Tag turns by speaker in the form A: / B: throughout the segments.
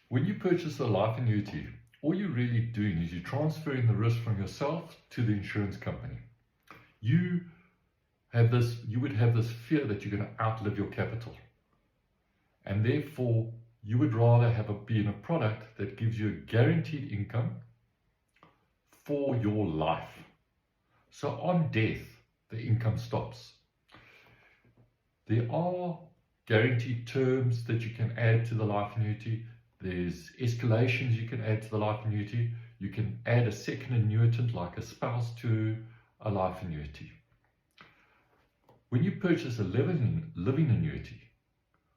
A: When you purchase a life annuity, all you're really doing is you're transferring the risk from yourself to the insurance company. You would have this fear that you're going to outlive your capital. And therefore, you would rather be in a product that gives you a guaranteed income for your life. So on death, the income stops. There are guaranteed terms that you can add to the life annuity. There's escalations you can add to the life annuity. You can add a second annuitant like a spouse to a life annuity. When you purchase a living annuity,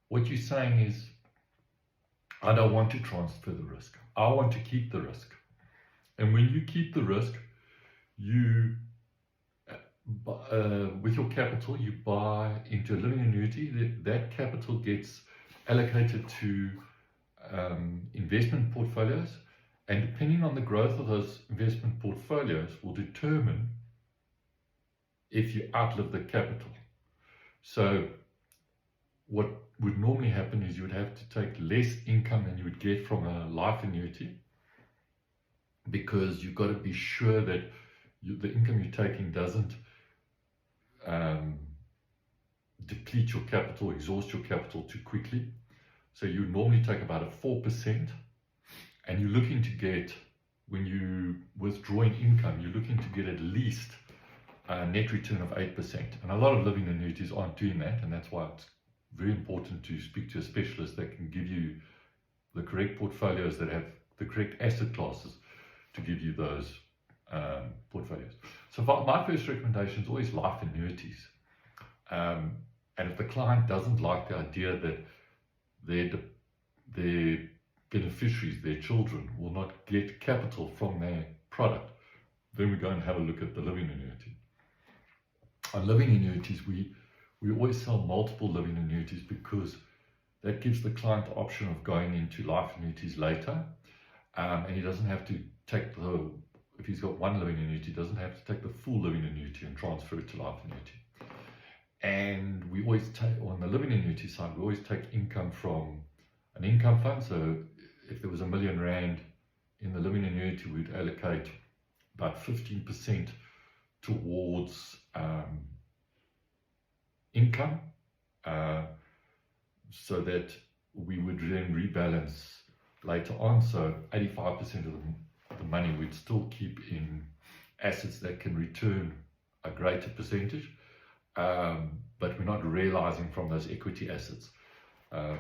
A: what you're saying is, I don't want to transfer the risk. I want to keep the risk. And when you keep the risk, you, with your capital, you buy into a living annuity. That capital gets allocated to investment portfolios, and depending on the growth of those investment portfolios will determine if you outlive the capital. So what would normally happen is you would have to take less income than you would get from a life annuity, because you've got to be sure that the income you're taking doesn't deplete your capital, exhaust your capital too quickly. So you normally take about a 4%, and you're looking to get, when you withdrawing income, you're looking to get at least a net return of 8%. And a lot of living annuities aren't doing that, and that's why it's very important to speak to a specialist that can give you the correct portfolios, that have the correct asset classes to give you those portfolios. So my first recommendation is always life annuities. And if the client doesn't like the idea that their beneficiaries, their children, will not get capital from their product, then we go and have a look at the living annuity. On living annuities, we always sell multiple living annuities, because that gives the client the option of going into life annuities later, and he doesn't have to take if he's got one living annuity, he doesn't have to take the full living annuity and transfer it to life annuity. And we always take, on the living annuity side, we always take income from an income fund. So if there was R1 million in the living annuity, we'd allocate about 15% towards income, so that we would then rebalance later on. So 85% of the money we'd still keep in assets that can return a greater percentage, but we're not realizing from those equity assets. So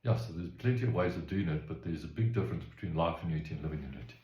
A: there's plenty of ways of doing it, but there's a big difference between life annuity and living annuity.